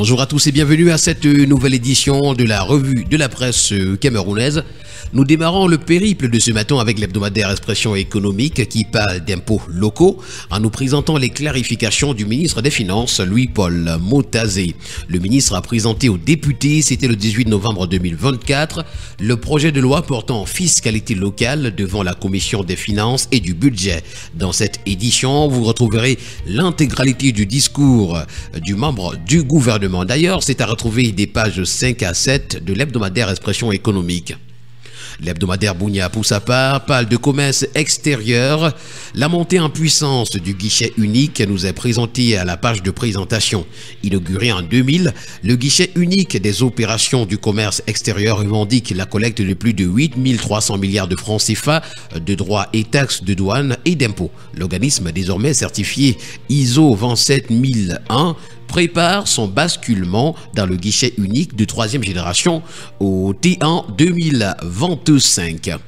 Bonjour à tous et bienvenue à cette nouvelle édition de la revue de la presse camerounaise. Nous démarrons le périple de ce matin avec l'hebdomadaire Expression économique qui parle d'impôts locaux en nous présentant les clarifications du ministre des Finances, Louis-Paul Motazé. Le ministre a présenté aux députés, c'était le 18 novembre 2024, le projet de loi portant fiscalité locale devant la Commission des Finances et du Budget. Dans cette édition, vous retrouverez l'intégralité du discours du membre du gouvernement. D'ailleurs, c'est à retrouver des pages 5 à 7 de l'hebdomadaire Expression économique. L'hebdomadaire Bounia, pour sa part, parle de commerce extérieur. La montée en puissance du guichet unique nous est présentée à la page de présentation. Inauguré en 2000, le guichet unique des opérations du commerce extérieur revendique la collecte de plus de 8 300 milliards de francs CFA de droits et taxes de douane et d'impôts. L'organisme désormais certifié ISO 27001 prépare son basculement dans le guichet unique de troisième génération au T1 2025.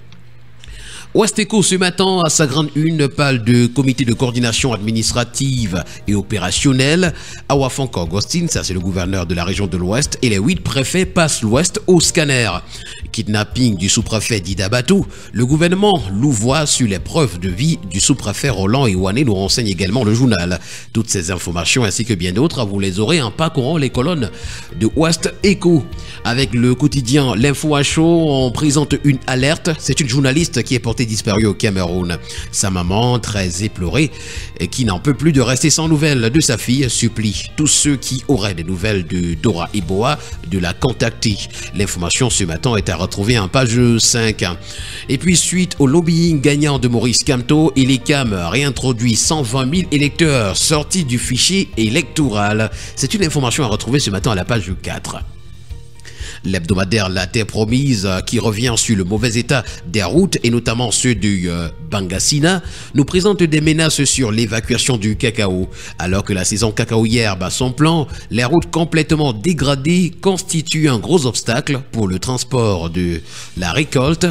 Ouest-Éco ce matin, à sa grande une, parle de comité de coordination administrative et opérationnelle. Awafonko Agostine, ça c'est le gouverneur de la région de l'Ouest, et les 8 préfets passent l'Ouest au scanner. Kidnapping du sous-préfet d'Idabatou. Le gouvernement louvoie sur les preuves de vie du sous-préfet Roland Iwane, nous renseigne également le journal. Toutes ces informations ainsi que bien d'autres, vous les aurez en parcourant les colonnes de Ouest-Éco. Avec le quotidien L'Info à chaud, on présente une alerte. C'est une journaliste qui est portée disparue au Cameroun. Sa maman, très éplorée et qui n'en peut plus de rester sans nouvelles de sa fille, supplie tous ceux qui auraient des nouvelles de Dora Iboa de la contacter. L'information ce matin est à retrouver en page 5. Et puis suite au lobbying gagnant de Maurice Kamto, Elecam réintroduit 120 000 électeurs sortis du fichier électoral. C'est une information à retrouver ce matin à la page 4. L'hebdomadaire La Terre Promise, qui revient sur le mauvais état des routes et notamment ceux du Bangassina, nous présente des menaces sur l'évacuation du cacao. Alors que la saison cacaoyère bat son plan, les routes complètement dégradées constituent un gros obstacle pour le transport de la récolte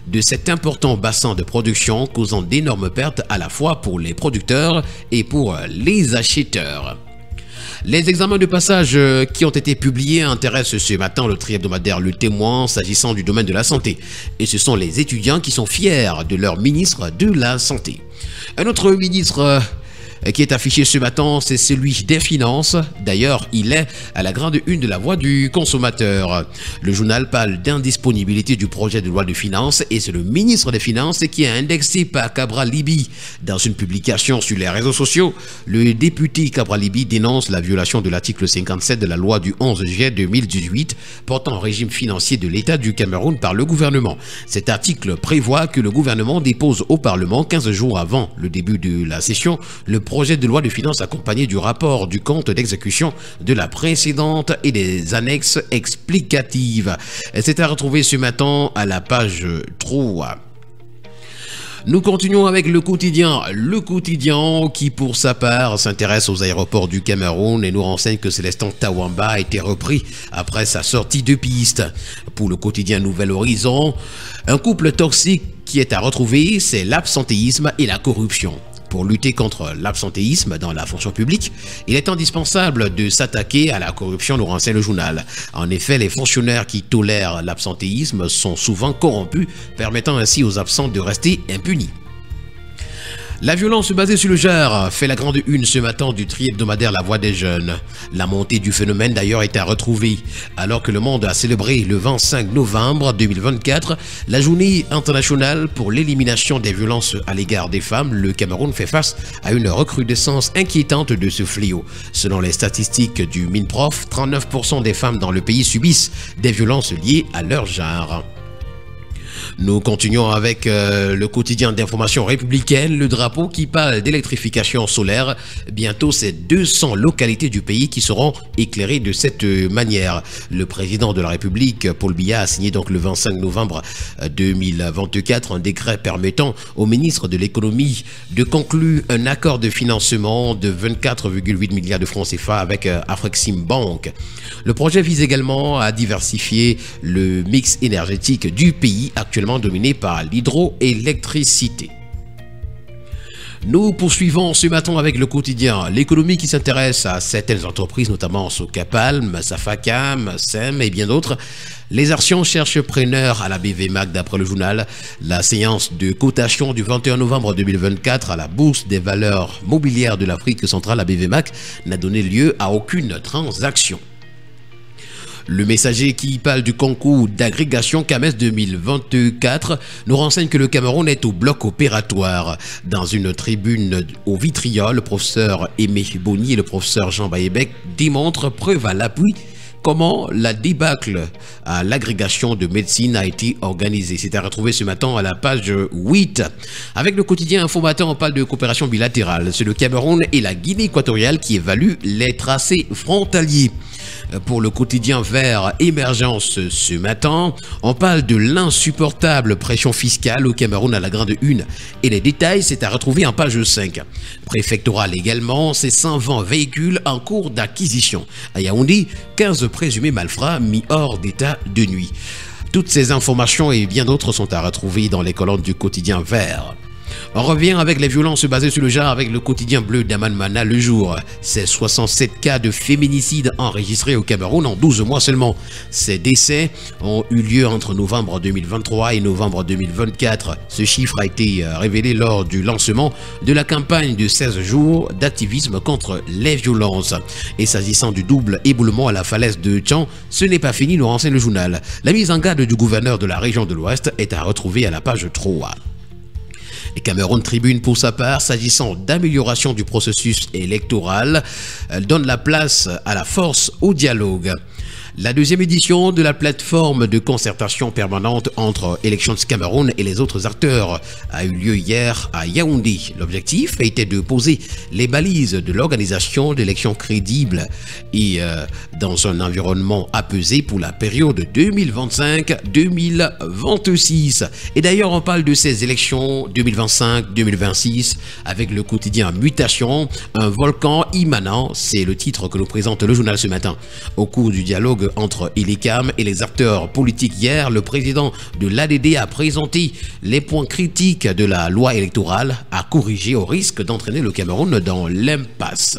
de cet important bassin de production, causant d'énormes pertes à la fois pour les producteurs et pour les acheteurs. Les examens de passage qui ont été publiés intéressent ce matin le tri-hebdomadaire Le Témoin s'agissant du domaine de la santé. Et ce sont les étudiants qui sont fiers de leur ministre de la Santé. Un autre ministre qui est affiché ce matin, c'est celui des Finances. D'ailleurs, il est à la grande une de la voix du consommateur. Le journal parle d'indisponibilité du projet de loi de finances et c'est le ministre des Finances qui est indexé par Cabral Libi. Dans une publication sur les réseaux sociaux, le député Cabral Libi dénonce la violation de l'article 57 de la loi du 11 juillet 2018 portant un régime financier de l'État du Cameroun par le gouvernement. Cet article prévoit que le gouvernement dépose au Parlement 15 jours avant le début de la session le projet de loi de finances accompagné du rapport du compte d'exécution de la précédente et des annexes explicatives. C'est à retrouver ce matin à la page 3. Nous continuons avec le quotidien qui pour sa part s'intéresse aux aéroports du Cameroun et nous renseigne que Célestin Tawamba a été repris après sa sortie de piste. Pour le quotidien Nouvel Horizon, un couple toxique qui est à retrouver, c'est l'absentéisme et la corruption. Pour lutter contre l'absentéisme dans la fonction publique, il est indispensable de s'attaquer à la corruption, nous renseigne le journal. En effet, les fonctionnaires qui tolèrent l'absentéisme sont souvent corrompus, permettant ainsi aux absents de rester impunis. La violence basée sur le genre fait la grande une ce matin du tri-hebdomadaire La Voix des Jeunes. La montée du phénomène d'ailleurs est à retrouver. Alors que le monde a célébré le 25 novembre 2024 la journée internationale pour l'élimination des violences à l'égard des femmes, le Cameroun fait face à une recrudescence inquiétante de ce fléau. Selon les statistiques du Minprof, 39% des femmes dans le pays subissent des violences liées à leur genre. Nous continuons avec le quotidien d'information républicaine, le drapeau qui parle d'électrification solaire. Bientôt, c'est 200 localités du pays qui seront éclairées de cette manière. Le président de la République, Paul Biya, a signé donc le 25 novembre 2024 un décret permettant au ministre de l'économie de conclure un accord de financement de 24,8 milliards de francs CFA avec Afrexim Bank. Le projet vise également à diversifier le mix énergétique du pays actuellement dominé par l'hydroélectricité. Nous poursuivons ce matin avec le quotidien L'économie qui s'intéresse à certaines entreprises, notamment Socapalm, Safacam, SEM et bien d'autres. Les actions cherchent preneurs à la BVMAC d'après le journal. La séance de cotation du 21 novembre 2024 à la Bourse des valeurs mobilières de l'Afrique centrale, la BVMAC, n'a donné lieu à aucune transaction. Le messager qui parle du concours d'agrégation CAMES 2024 nous renseigne que le Cameroun est au bloc opératoire. Dans une tribune au Vitriol, le professeur Aimé Bonny et le professeur Jean Bayebec démontrent preuve à l'appui comment la débâcle à l'agrégation de médecine a été organisée. C'est à retrouver ce matin à la page 8. Avec le quotidien Informateur, on parle de coopération bilatérale. C'est le Cameroun et la Guinée équatoriale qui évaluent les tracés frontaliers. Pour le quotidien Vert Émergence ce matin, on parle de l'insupportable pression fiscale au Cameroun à la grande une. Et les détails, c'est à retrouver en page 5. Préfectoral également, c'est 120 véhicules en cours d'acquisition. À Yaoundé, 15 présumés malfrats mis hors d'état de nuit. Toutes ces informations et bien d'autres sont à retrouver dans les colonnes du quotidien Vert. On revient avec les violences basées sur le genre avec le quotidien bleu d'Aman Mana le jour. C'est 67 cas de féminicide enregistrés au Cameroun en 12 mois seulement. Ces décès ont eu lieu entre novembre 2023 et novembre 2024. Ce chiffre a été révélé lors du lancement de la campagne de 16 jours d'activisme contre les violences. Et s'agissant du double éboulement à la falaise de Tchan, ce n'est pas fini, nous renseigne le journal. La mise en garde du gouverneur de la région de l'Ouest est à retrouver à la page 3. Et Cameroun Tribune, pour sa part, s'agissant d'amélioration du processus électoral, donne la place à la force au dialogue. La deuxième édition de la plateforme de concertation permanente entre Elections Cameroun et les autres acteurs a eu lieu hier à Yaoundé. L'objectif était de poser les balises de l'organisation d'élections crédibles et dans un environnement apaisé pour la période 2025-2026. Et d'ailleurs, on parle de ces élections 2025-2026 avec le quotidien Mutation, un volcan immanent. C'est le titre que nous présente le journal ce matin. Au cours du dialogue entre ILECAM et les acteurs politiques hier, le président de l'ADD a présenté les points critiques de la loi électorale à corriger au risque d'entraîner le Cameroun dans l'impasse.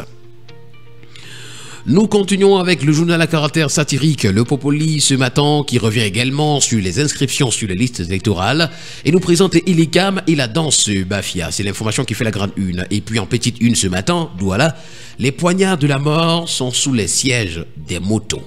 Nous continuons avec le journal à caractère satirique Le Popoli ce matin qui revient également sur les inscriptions sur les listes électorales et nous présente ILECAM et la danse Bafia. C'est l'information qui fait la grande une. Et puis en petite une ce matin, voilà, les poignards de la mort sont sous les sièges des motos.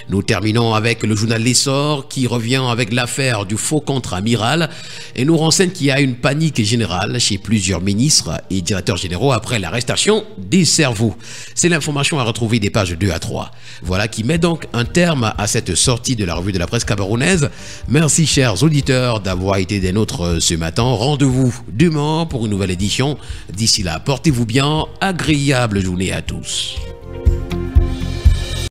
Nous terminons avec le journal L'Essor qui revient avec l'affaire du faux contre-amiral et nous renseigne qu'il y a une panique générale chez plusieurs ministres et directeurs généraux après l'arrestation des cerveaux. C'est l'information à retrouver des pages 2 à 3. Voilà qui met donc un terme à cette sortie de la revue de la presse camerounaise. Merci chers auditeurs d'avoir été des nôtres ce matin. Rendez-vous demain pour une nouvelle édition. D'ici là, portez-vous bien. Agréable journée à tous.